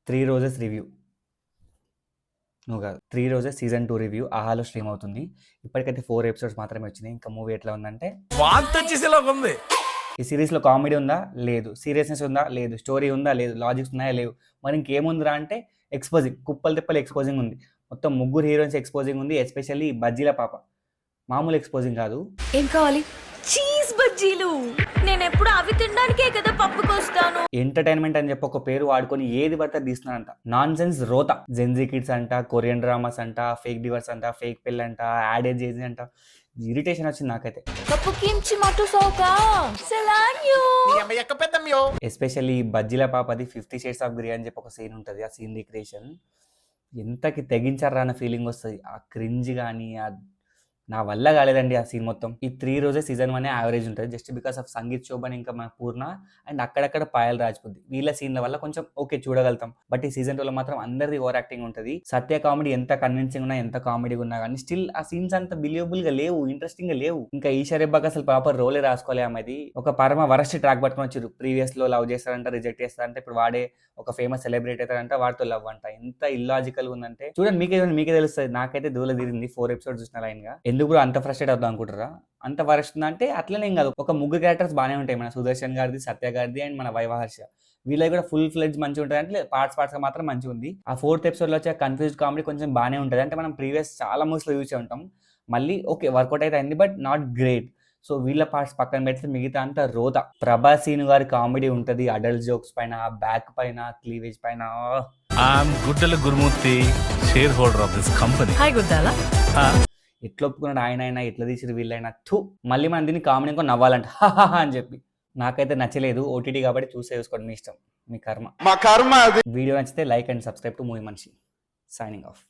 Three roses review నువ్వు కాదు 3 roses season 2 review ఆహాలో స్ట్రీమ్ అవుతుంది. ఇప్పటికైతే 4 ఎపిసోడ్స్ మాత్రమే వచ్చినాయి. ఇంకా మూవీ ఎట్లా ఉందంటే ఉంది. ఈ సిరీస్లో కామెడీ ఉందా లేదు, సీరియస్నెస్ ఉందా లేదు, స్టోరీ ఉందా లేదు, లాజిక్స్ ఉన్నాయా లేవు, మరి ఇంకేముందిరా అంటే ఎక్స్పోజింగ్, కుప్పలు తిప్పలు ఎక్స్పోజింగ్ ఉంది. మొత్తం ముగ్గురు హీరోయిన్స్ ఎక్స్పోజింగ్ ఉంది. ఎస్పెషల్లీ బజ్జీల పాప మామూలు ఎక్స్పోజింగ్ కాదు. ఏం కావాలి? చీజ్ బజ్జీలు. నేను ఎప్పుడు అవి తినడానికే కదా పప్పుకొస్తాను. ఎంటర్టైన్మెంట్ అని చెప్పి ఒక పేరు వాడుకొని ఏది పడితే తీస్తున్నారంట. నాన్ సెన్స్ రోత. జెన్జీ కిడ్స్ అంట, కొరియన్ డ్రామాస్ అంట, ఫేక్ డివర్స్ అంట, ఫేక్ పెళ్ళి అంట, యాడేజ్ ఏజ్ అంట. ఇరిటేషన్ వచ్చింది నాకైతే. పప్పుకించి మటు సోకా సెలాన్యో. ఎస్పెషల్లీ బజ్జీల పాపది 50 షేడ్స్ ఆఫ్ గ్రే అని చెప్పి ఒక సీన్ ఉంటుంది. ఆ సీన్ రిక్రియేషన్ ఎంతకి తెగించారా అన్న ఫీలింగ్ వస్తుంది. ఆ క్రింజ్ కానీ నా వల్ల కాలేదండి ఆ సీన్ మొత్తం. ఈ 3 రోజెస్ సీజన్ 1 యావరేజ్ ఉంటుంది. Just because of Sangeet Shobhan ఇంకా మన పూర్ణ అండ్ అక్కడక్కడ పాయల్ రాజ్పుత్ వీళ్ళ సీన్ల వల్ల కొంచెం ఓకే చూడగలుగుతాం. బట్ ఈ సీజన్ 2లో మాత్రం అందరిది ఓవర్ యాక్టింగ్ ఉంటుంది. సత్య కామెడీ ఎంత కన్విన్సింగ్ ఉన్నా, ఎంత కామెడీగా ఉన్నా కానీ స్టిల్ ఆ సీన్స్ అంత బిలీవబుల్ గా లేవు, ఇంట్రెస్టింగ్ గా లేవు. ఇంకా ఈశ్వర్యబాగ్ అసలు ప్రాపర్ రోలే రాసుకోలే. ఆమెది ఒక పరమ వరస్ట్ ట్రాక్ పట్టుకొని వచ్చారు. ప్రీవియస్ లో లవ్ చేస్తారంట, రిజెక్ట్ చేస్తారంట, ఇప్పుడు వాడే ఒక ఫేమస్ సెలబ్రిటీ అవుతారంట, వాడితో లవ్ అంట. ఎంత ఇల్లాజికల్ గా ఉందంటే చూడండి, మీకే తెలుస్తుంది. నాకైతే దూల తీరింది 4 ఎపిసోడ్స్ చూసిన లైన్ గా. ఎందుకు అంత ఫ్రస్ట్రేట్ అవుతాం అనుకుంటారా? అంత వరస్ట్ అంటే అట్లనేం కాదు. ఒక ముగ్గురు క్యారెక్టర్స్ బాగానే ఉంటాయి. మన సుదర్శన్ గారిది, సత్య గారిది అండ్ మన వైవహర్ష. వీళ్ళకి కూడా ఫుల్ ఫ్లెడ్జ్ మంచిగా ఉంటుంది అంటే పార్ట్స్ గా మాత్రం మంచిగా ఉంది. ఆ 4th ఎపిసోడ్ లో వచ్చే కన్ఫ్యూజ్డ్ కామెడీ కొంచెం బాగానే ఉంటుంది. అంటే మనం ప్రీవియస్ చాలా మూవీస్ లో యూజ్ ఉంటాం. మళ్ళీ ఓకే వర్కౌట్ అయితే అయింది, బట్ నాట్ గ్రేట్. సో వీళ్ళ పార్ట్స్ పక్కన పెడితే మిగతా అంతా రోత. ప్రభాస్ సీను గారి కామెడీ ఉంటుంది. అడల్ట్ జోక్స్ పైన, బ్యాక్ పైన, క్లీవేజ్ పైన. Guddala Gurumurthy, share holder of this company. Hi గుద్దాల. ఎట్లా ఒప్పుకున్నాడు ఆయన, ఎట్లా తీసిరు వీళ్ళైనా. మళ్ళీ మనం దీన్ని కామెడీ ఇంకో నవ్వాలంట హాహా అని చెప్పి. నాకైతే నచ్చలేదు. ఓటీటీ కాబట్టి చూసుకోండి, మీ ఇష్టం, మీ కర్మ. వీడియో నచ్చితే like and subscribe to movie మనిషి. Signing of.